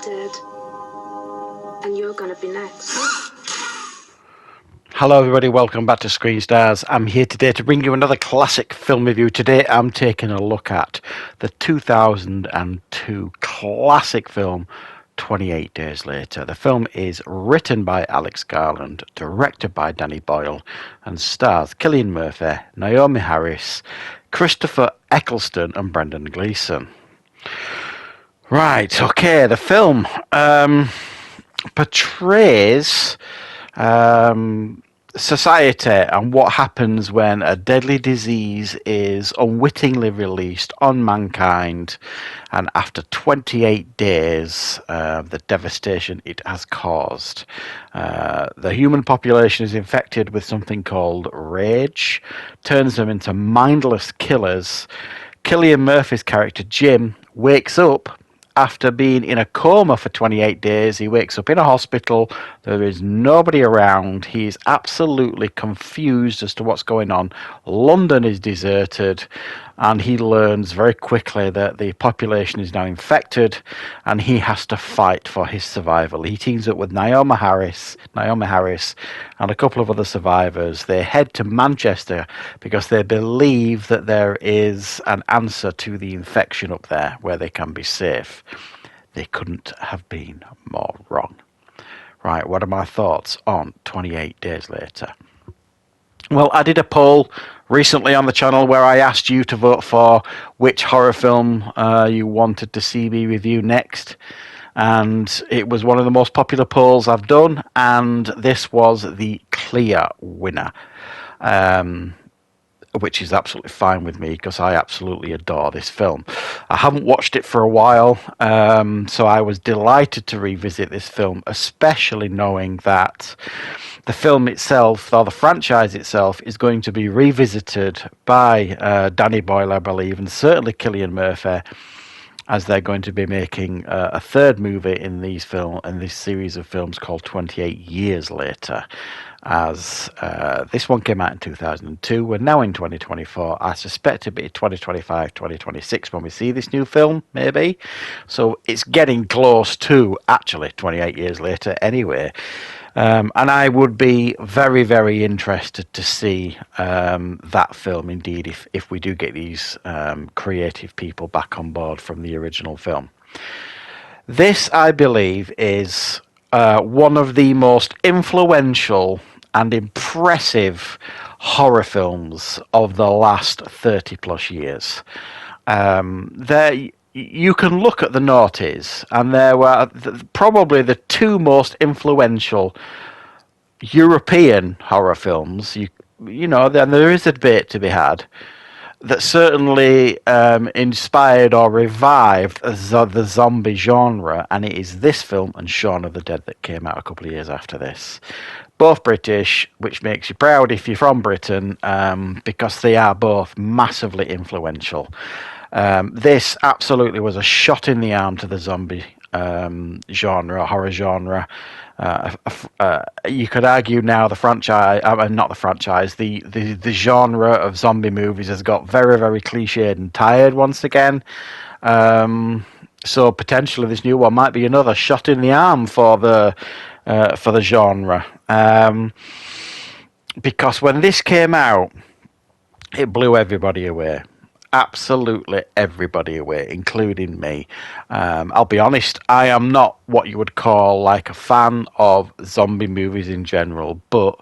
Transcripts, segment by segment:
did. And you're gonna be next. Hello everybody, welcome back to Screenstars. I'm here today to bring you another classic film review. Today I'm taking a look at the 2002 classic film 28 Days Later. The film is written by Alex Garland, directed by Danny Boyle, and stars Cillian Murphy, Naomi Harris, Christopher Eccleston and Brendan Gleeson. Right, okay, the film portrays society and what happens when a deadly disease is unwittingly released on mankind, and after 28 days, the devastation it has caused. The human population is infected with something called rage, turns them into mindless killers. Cillian Murphy's character Jim wakes up after being in a coma for 28 days. He wakes up in a hospital. There is nobody around. He is absolutely confused as to what's going on. London is deserted, and he learns very quickly that the population is now infected, and he has to fight for his survival. He teams up with Naomi Harris, and a couple of other survivors. They head to Manchester because they believe that there is an answer to the infection up there where they can be safe. They couldn't have been more wrong. Right, what are my thoughts on 28 Days Later? Well, I did a poll recently on the channel where I asked you to vote for which horror film you wanted to see me review next. And it was one of the most popular polls I've done, and this was the clear winner. Which is absolutely fine with me because I absolutely adore this film. I haven't watched it for a while, so I was delighted to revisit this film, especially knowing that the film itself, or the franchise itself, is going to be revisited by Danny Boyle, I believe, and certainly Cillian Murphy, as they're going to be making a third movie in this series of films called 28 Years Later. As this one came out in 2002, we're now in 2024. I suspect it'll be 2025, 2026 when we see this new film, maybe. So it's getting close to actually 28 years later anyway. And I would be very, very interested to see that film indeed if we do get these creative people back on board from the original film. This, I believe, is one of the most influential and impressive horror films of the last 30 plus years. You can look at the noughties, and there were probably the two most influential European horror films. You know, there is a debate to be had that certainly inspired or revived the zombie genre, and it is this film and Shaun of the Dead that came out a couple of years after this. Both British, which makes you proud if you're from Britain, because they are both massively influential. This absolutely was a shot in the arm to the zombie horror genre. You could argue now the franchise, not the franchise, the genre of zombie movies has got very, very cliched and tired once again. So potentially this new one might be another shot in the arm for the genre. Because when this came out, it blew everybody away. Absolutely everybody away, including me. I'll be honest, I am not what you would call like a fan of zombie movies in general, but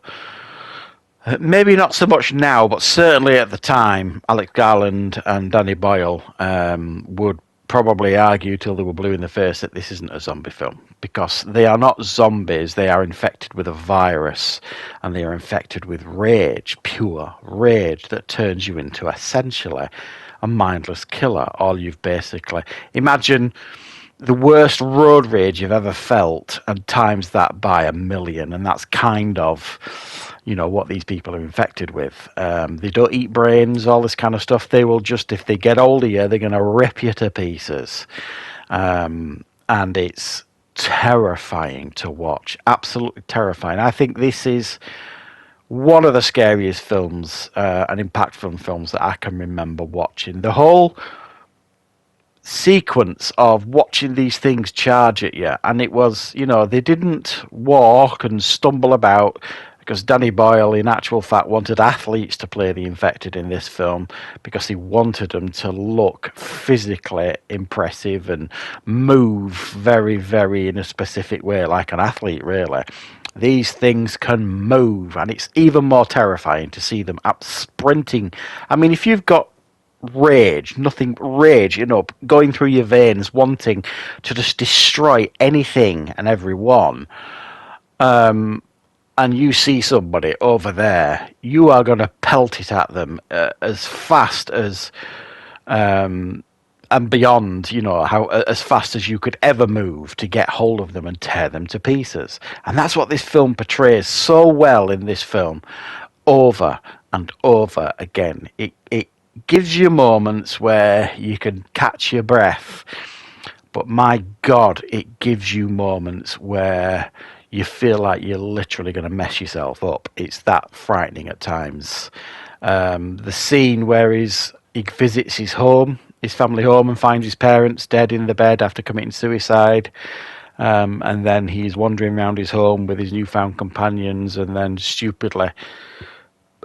maybe not so much now, but certainly at the time, Alex Garland and Danny Boyle would probably argue till they were blue in the face that this isn't a zombie film, because they are not zombies. They are infected with a virus, and they are infected with rage, pure rage that turns you into essentially a mindless killer. All you've basically imagine the worst road rage you've ever felt and times that by 1,000,000, and that's kind of, you know, what these people are infected with. They don't eat brains, all this kind of stuff. They will just, if they get hold of you, they're going to rip you to pieces. And it's terrifying to watch, absolutely terrifying. I think this is one of the scariest films and impactful films that I can remember watching. The whole sequence of watching these things charge at you, and it was, they didn't walk and stumble about, because Danny Boyle, in actual fact, wanted athletes to play the infected in this film because he wanted them to look physically impressive and move very, very in a specific way, like an athlete, really. These things can move, and it's even more terrifying to see them up sprinting. I mean, if you've got rage, going through your veins, wanting to just destroy anything and everyone, and you see somebody over there, you are going to pelt it at them as fast as and beyond, how as fast as you could ever move to get hold of them and tear them to pieces. And that's what this film portrays so well in this film, over and over again. It gives you moments where you can catch your breath, but my God, it gives you moments where you feel like you're literally going to mess yourself up. It's that frightening at times. The scene where he visits his family home, and finds his parents dead in the bed after committing suicide. And then he's wandering around his home with his newfound companions, and then stupidly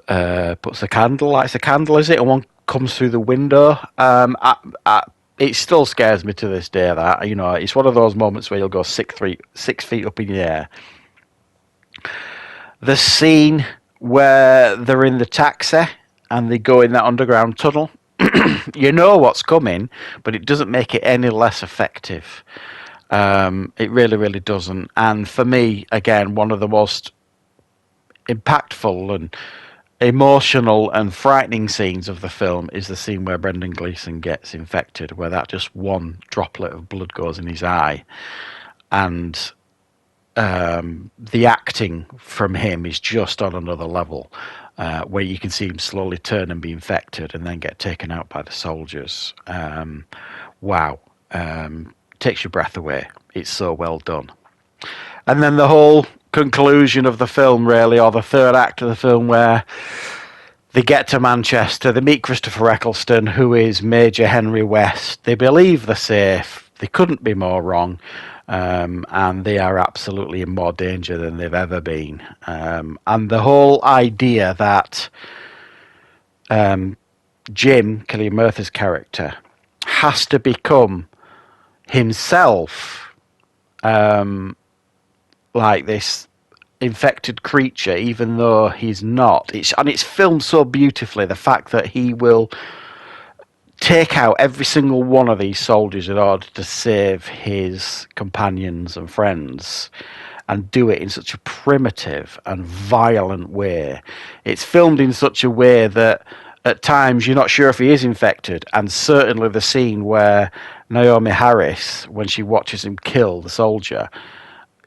lights a candle, is it? And one comes through the window. It still scares me to this day, that, it's one of those moments where you'll go 6 feet up in the air. The scene where they're in the taxi and they go in that underground tunnel, you know what's coming, but it doesn't make it any less effective. It really, really doesn't. And for me, again, one of the most impactful and emotional and frightening scenes of the film is the scene where Brendan Gleeson gets infected, where that just one droplet of blood goes in his eye, and the acting from him is just on another level, where you can see him slowly turn and be infected and then get taken out by the soldiers. Wow. Takes your breath away. It's so well done. And then the whole conclusion of the film, really, or the third act of the film, where they get to Manchester, they meet Christopher Eccleston, who is Major Henry West. They believe they're safe. They couldn't be more wrong. And they are absolutely in more danger than they've ever been. And the whole idea that Jim, Cillian Murphy's character, has to become himself like this infected creature, even though he's not. It's filmed so beautifully, the fact that he will take out every single one of these soldiers in order to save his companions and friends, and do it in such a primitive and violent way. It's filmed in such a way that at times you're not sure if he is infected, and certainly the scene where Naomi Harris, when she watches him kill the soldier,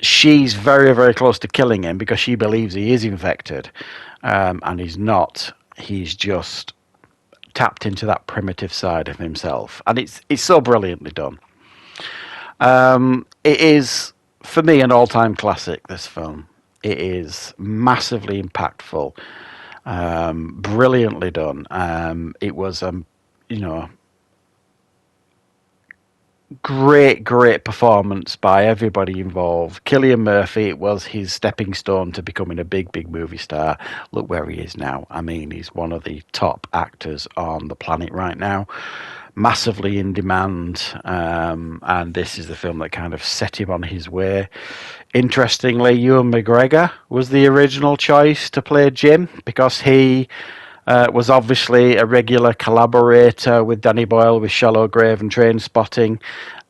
she's very, very close to killing him because she believes he is infected, and he's not. He's just tapped into that primitive side of himself, and it's so brilliantly done. It is, for me, an all-time classic, this film. It is massively impactful, brilliantly done. It was great performance by everybody involved. Cillian Murphy, it was his stepping stone to becoming a big movie star. Look where he is now. I mean, he's one of the top actors on the planet right now, massively in demand, and this is the film that kind of set him on his way. Interestingly, Ewan McGregor was the original choice to play Jim, because he was obviously a regular collaborator with Danny Boyle with Shallow Grave and Trainspotting.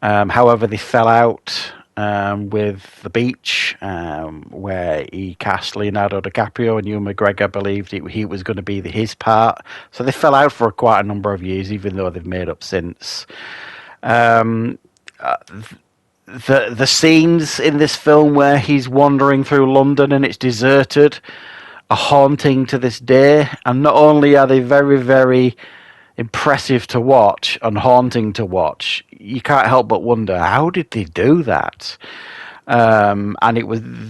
However, they fell out with The Beach, where he cast Leonardo DiCaprio, and Ewan McGregor believed he was going to be his part. So they fell out for quite a number of years, even though they've made up since. The scenes in this film where he's wandering through London and it's deserted are haunting to this day, and not only are they very, very impressive to watch and haunting to watch, you can't help but wonder, how did they do that? And they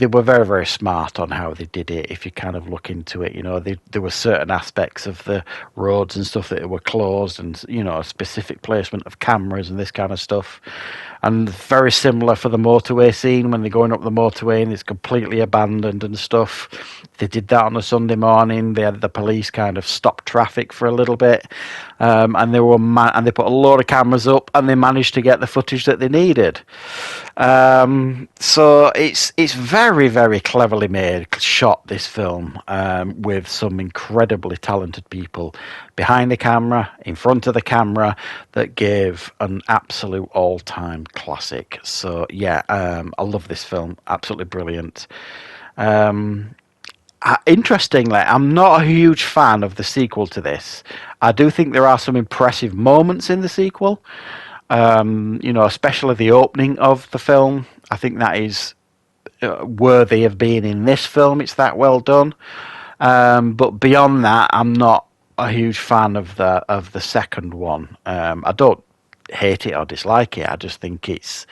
were very, very smart on how they did it. If you kind of look into it, there were certain aspects of the roads and stuff that were closed, and a specific placement of cameras and this kind of stuff. And very similar for the motorway scene when they're going up the motorway and it's completely abandoned and stuff. They did that on a Sunday morning. They had the police kind of stop traffic for a little bit, and they put a load of cameras up, and they managed to get the footage that they needed. So it's very, very cleverly made, shot, this film, with some incredibly talented people behind the camera, in front of the camera, that gave an absolute all-time classic. So yeah, I love this film, absolutely brilliant. Interestingly, I'm not a huge fan of the sequel to this. I do think there are some impressive moments in the sequel. Especially the opening of the film. I think that is worthy of being in this film. It's that well done. But beyond that, I'm not a huge fan of the second one. I don't hate it or dislike it. I just think it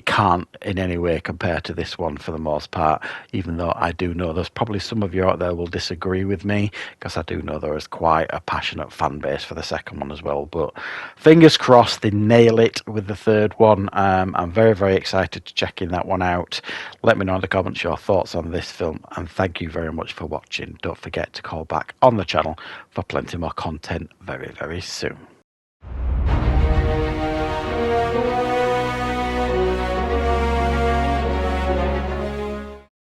can't in any way compare to this one for the most part, even though I do know there's probably some of you out there will disagree with me, because I do know there is quite a passionate fan base for the second one as well. But fingers crossed they nail it with the third one. I'm very, very excited to checking that one out. Let me know in the comments your thoughts on this film, and thank you very much for watching. Don't forget to call back on the channel for plenty more content very, very soon.